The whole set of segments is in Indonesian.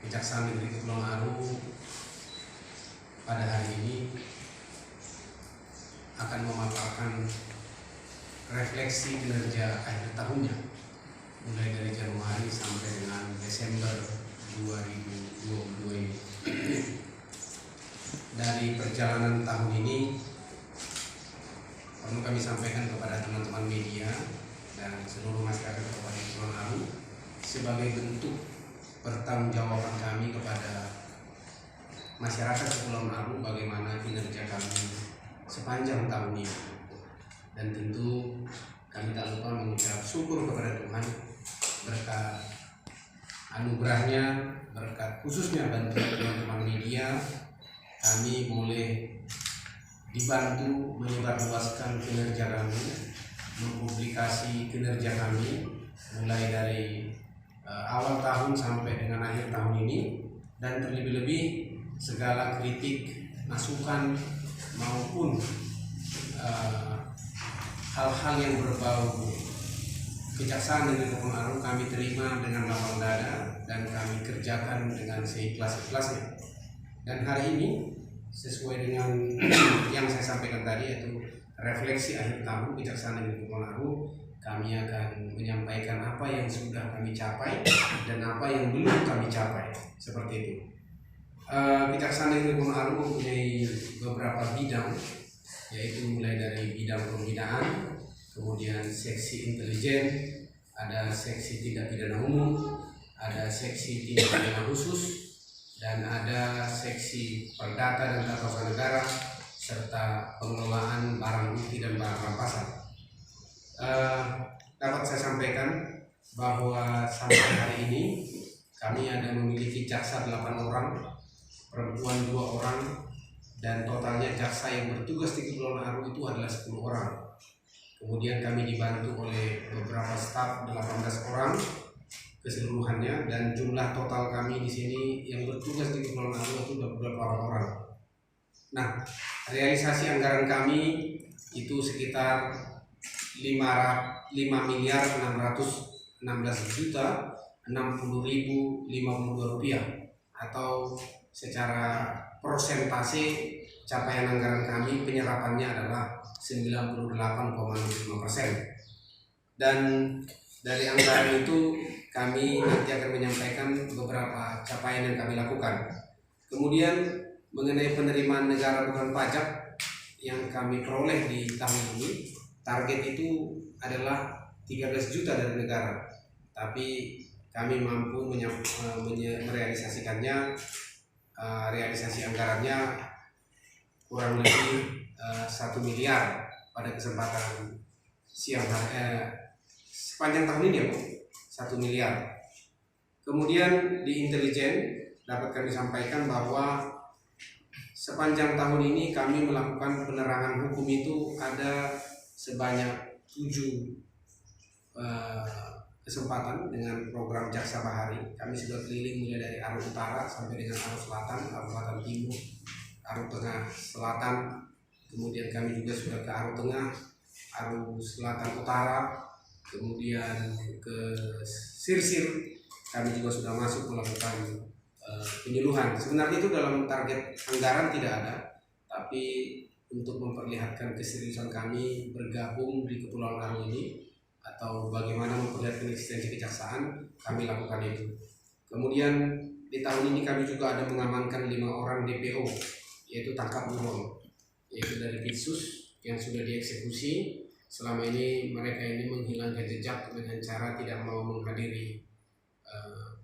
Kejaksaan Negeri Kepulauan Aru pada hari ini akan memaparkan refleksi kinerja akhir tahunnya mulai dari Januari sampai dengan Desember 2022 ini. Dari perjalanan tahun ini perlu kami sampaikan kepada teman-teman media dan seluruh masyarakat Kabupaten Kepulauan Aru sebagai bentuk pertanggungjawaban kami kepada masyarakat Kepulauan Aru bagaimana kinerja kami sepanjang tahun ini. Dan tentu kami tak lupa mengucap syukur kepada Tuhan berkat anugerahnya, berkat khususnya bantuan teman-teman media, kami boleh dibantu menyebarluaskan kinerja kami, mempublikasi kinerja kami mulai dari awal tahun sampai dengan akhir tahun ini, dan terlebih-lebih segala kritik, masukan maupun hal-hal yang berbau Kejaksaan Negeri Kepulauan Aru kami terima dengan lapang dada dan kami kerjakan dengan seikhlas-ikhlasnya. Dan hari ini sesuai dengan yang saya sampaikan tadi, yaitu refleksi akhir tahun Kejaksaan Negeri Kepulauan Aru, kami akan menyampaikan apa yang sudah kami capai dan apa yang belum kami capai, seperti itu. Kejaksaan Negeri Kepulauan Aru mempunyai beberapa bidang, yaitu mulai dari bidang pembinaan, kemudian seksi intelijen, ada seksi tindak pidana umum, ada seksi tindak pidana khusus, dan ada seksi perdata dan tata usaha negara, serta pengelolaan barang bukti dan barang rampasan. Dapat saya sampaikan bahwa sampai hari ini kami ada memiliki jaksa 8 orang, perempuan 2 orang, dan totalnya jaksa yang bertugas di Kepulauan Aru itu adalah 10 orang. Kemudian kami dibantu oleh beberapa staf 18 orang keseluruhannya, dan jumlah total kami di sini yang bertugas di Kepulauan Aru itu 28 orang. Nah, realisasi anggaran kami itu sekitar 5.616.060.052 rupiah, atau secara persentase capaian anggaran kami penyerapannya adalah 98,05%. Dan dari anggaran itu kami nanti akan menyampaikan beberapa capaian yang kami lakukan. Kemudian mengenai penerimaan negara bukan pajak yang kami peroleh di tahun ini, target itu adalah 13 juta dari negara, tapi kami mampu merealisasikannya. Realisasi anggarannya kurang lebih 1 miliar pada kesempatan sepanjang tahun ini, 1 miliar. Kemudian di intelijen dapat kami sampaikan bahwa sepanjang tahun ini kami melakukan penerangan hukum itu ada sebanyak 7 kesempatan dengan program Jaksa Bahari. Kami sudah keliling mulai dari Aru Utara sampai dengan Aru Selatan, Aru Selatan Timur, Aru Tengah Selatan. Kemudian kami juga sudah ke Aru Tengah, Aru Selatan Utara, kemudian ke Sirsir. Kami juga sudah masuk melakukan penyuluhan. Sebenarnya itu dalam target anggaran tidak ada, tapi untuk memperlihatkan keseriusan kami bergabung di Kepulauan Aru ini, atau bagaimana memperlihatkan eksistensi kejaksaan, kami lakukan itu. Kemudian di tahun ini kami juga ada mengamankan 5 orang DPO, yaitu tangkap buron, yaitu dari Pitsus yang sudah dieksekusi. Selama ini mereka ini menghilangkan jejak dengan cara tidak mau menghadiri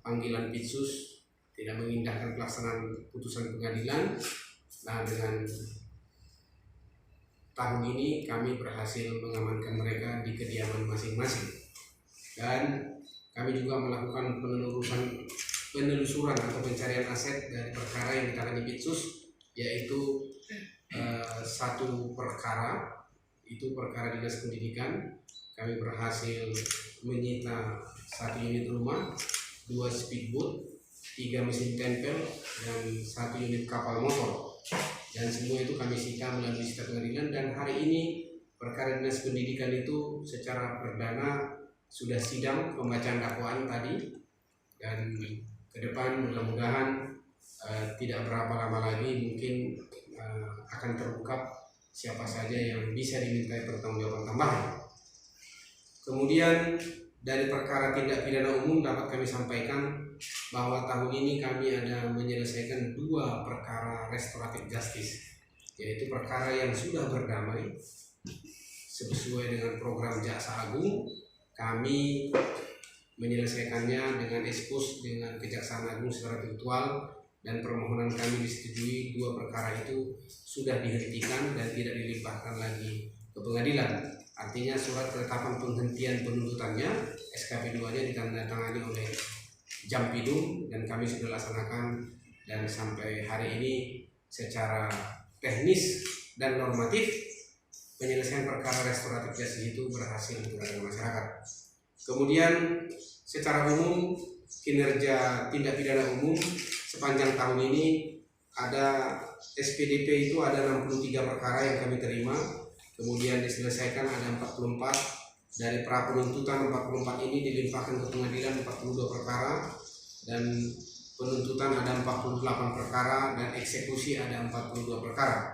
panggilan Pitsus, tidak mengindahkan pelaksanaan putusan pengadilan. Nah, dengan tahun ini kami berhasil mengamankan mereka di kediaman masing-masing, dan kami juga melakukan penelusuran atau pencarian aset dari perkara yang ditangani Pitsus, yaitu 1 perkara itu perkara dinas pendidikan. Kami berhasil menyita 1 unit rumah, 2 speedboat, 3 mesin tempel, dan 1 unit kapal motor. Dan semua itu kami sita melalui sita pengadilan. Dan hari ini perkara dinas pendidikan itu secara perdana sudah sidang pembacaan dakwaan tadi, dan ke depan mudah-mudahan tidak berapa lama lagi mungkin akan terungkap siapa saja yang bisa dimintai pertanggungjawaban tambahan. Kemudian dari perkara tindak pidana umum dapat kami sampaikan bahwa tahun ini kami ada menyelesaikan 2 perkara restoratif justice, yaitu perkara yang sudah berdamai sesuai dengan program Jaksa Agung. Kami menyelesaikannya dengan ekspos dengan Kejaksaan Agung secara virtual, dan permohonan kami disetujui. 2 perkara itu sudah dihentikan dan tidak dilimpahkan lagi ke pengadilan. Artinya surat ketetapan penghentian penuntutannya SKP 2-nya ditandatangani oleh Jampidum dan kami sudah laksanakan, dan sampai hari ini secara teknis dan normatif penyelesaian perkara restoratif justice itu berhasil kepada masyarakat. Kemudian secara umum kinerja tindak pidana umum sepanjang tahun ini ada SPDP itu ada 63 perkara yang kami terima, kemudian diselesaikan ada 44. Dari pra penuntutan 44 ini dilimpahkan ke pengadilan 42 perkara, dan penuntutan ada 48 perkara, dan eksekusi ada 42 perkara.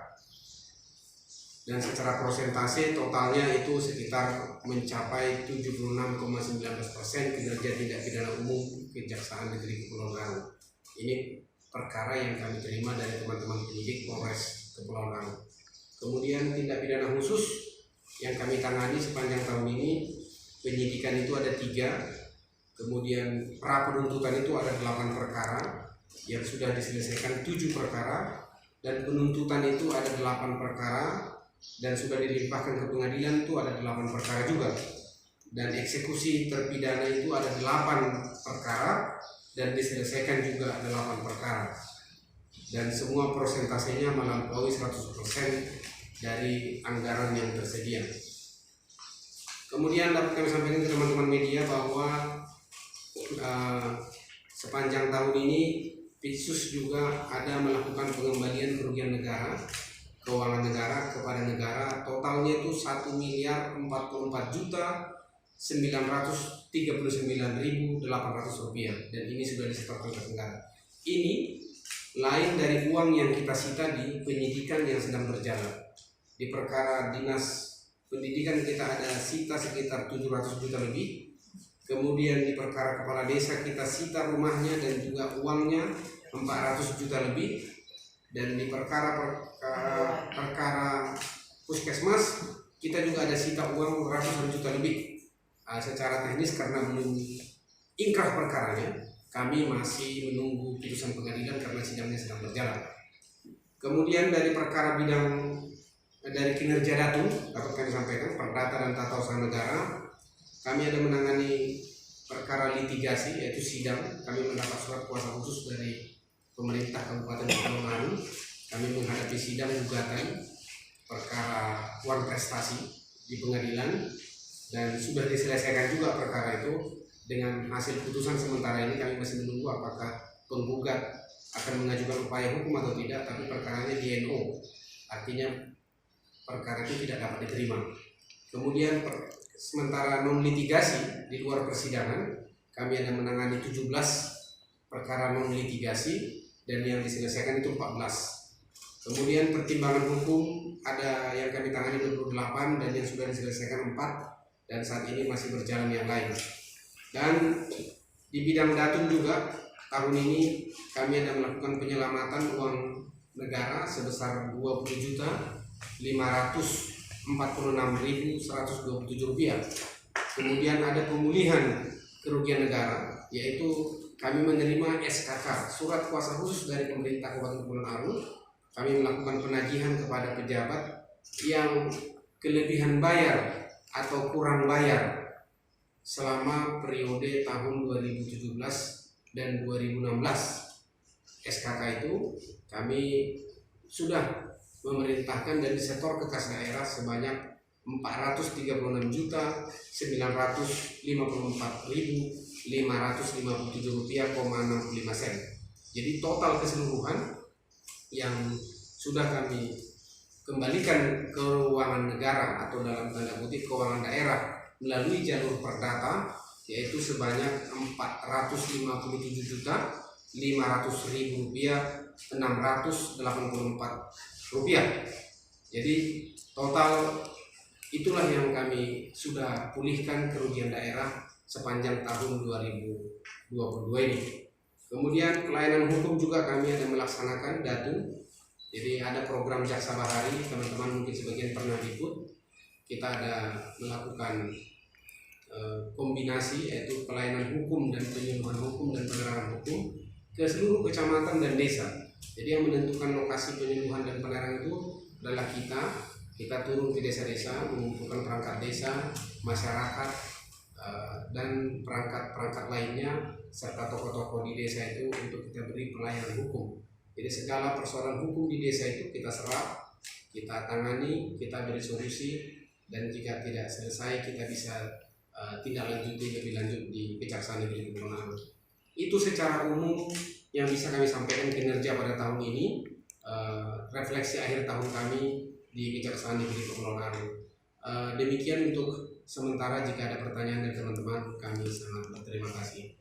Dan secara persentase totalnya itu sekitar mencapai 76,19% kinerja tindak pidana umum Kejaksaan Negeri Kepulauan Riau. Ini perkara yang kami terima dari teman-teman penyidik Polres Kepulauan Riau. Kemudian tindak pidana khusus yang kami tangani sepanjang tahun ini, penyidikan itu ada 3, kemudian pra penuntutan itu ada 8 perkara yang sudah diselesaikan 7 perkara, dan penuntutan itu ada 8 perkara dan sudah dilimpahkan ke pengadilan itu ada 8 perkara juga, dan eksekusi terpidana itu ada 8 perkara dan diselesaikan juga 8 perkara, dan semua persentasenya melampaui 100% dari anggaran yang tersedia. Kemudian dapat kami sampaikan ke teman-teman media bahwa sepanjang tahun ini Pitsus juga ada melakukan pengembalian kerugian negara, keuangan negara kepada negara, totalnya itu 1.044.939.800 rupiah, dan ini sudah disetorkan ke negara. Ini lain dari uang yang kita sita di penyidikan yang sedang berjalan. Di perkara dinas pendidikan kita ada sita sekitar 700 juta lebih. Kemudian di perkara kepala desa kita sita rumahnya dan juga uangnya 400 juta lebih. Dan di perkara puskesmas kita juga ada sita uang ratusan juta lebih. Secara teknis karena belum ingkrah perkaranya, kami masih menunggu putusan pengadilan karena sidangnya sedang berjalan. Kemudian dari perkara bidang dari kinerja Datum dapat kami sampaikan Perdata dan Tata Usaha Negara, kami ada menangani perkara litigasi yaitu sidang. Kami mendapat surat kuasa khusus dari pemerintah Kabupaten Kepulauan Riau. Kami menghadapi sidang gugatan perkara uang prestasi di pengadilan, dan sudah diselesaikan juga perkara itu. Dengan hasil putusan sementara ini kami masih menunggu apakah penggugat akan mengajukan upaya hukum atau tidak, tapi perkaranya di NO, artinya perkara itu tidak dapat diterima. Kemudian sementara non litigasi di luar persidangan, kami ada menangani 17 perkara non litigasi dan yang diselesaikan itu 14. Kemudian pertimbangan hukum ada yang kami tangani 28 dan yang sudah diselesaikan 4, dan saat ini masih berjalan yang lain. Dan di bidang Datum juga tahun ini kami ada melakukan penyelamatan uang negara sebesar 20.546.127 rupiah. Kemudian ada pemulihan kerugian negara, yaitu kami menerima SKK, surat kuasa khusus dari pemerintah Kabupaten Kepulauan Riau. Kami melakukan penagihan kepada pejabat yang kelebihan bayar atau kurang bayar selama periode tahun 2017 dan 2016. SKK itu kami sudah memerintahkan dan disetor ke kas daerah sebanyak 436.954.557 rupiah,65 sen. Jadi total keseluruhan yang sudah kami kembalikan ke keuangan negara atau dalam tanda kutip keuangan daerah melalui jalur perdata yaitu sebanyak 457.939.800 500.000 rupiah, 684 rupiah. Jadi total itulah yang kami sudah pulihkan kerugian daerah sepanjang tahun 2022 ini. Kemudian pelayanan hukum juga kami ada melaksanakan Datu. Jadi ada program Jaksa Bahari, teman-teman mungkin sebagian pernah ikut. Kita ada melakukan kombinasi, yaitu pelayanan hukum dan penyuluhan hukum dan penerangan hukum ke seluruh kecamatan dan desa. Jadi yang menentukan lokasi penyuluhan dan penerangan itu adalah kita turun ke desa-desa, mengumpulkan perangkat desa, masyarakat, dan perangkat-perangkat lainnya serta tokoh-tokoh di desa itu untuk kita beri pelayanan hukum. Jadi segala persoalan hukum di desa itu kita serap, kita tangani, kita beri solusi, dan jika tidak selesai kita bisa tindak lanjuti lebih lanjut di Kejaksaan Negeri Kepulauan Aru. Itu secara umum yang bisa kami sampaikan kinerja pada tahun ini, refleksi akhir tahun kami di Kejaksaan Negeri Kepulauan Aru. Demikian untuk sementara. Jika ada pertanyaan dari teman-teman, kami sangat berterima kasih.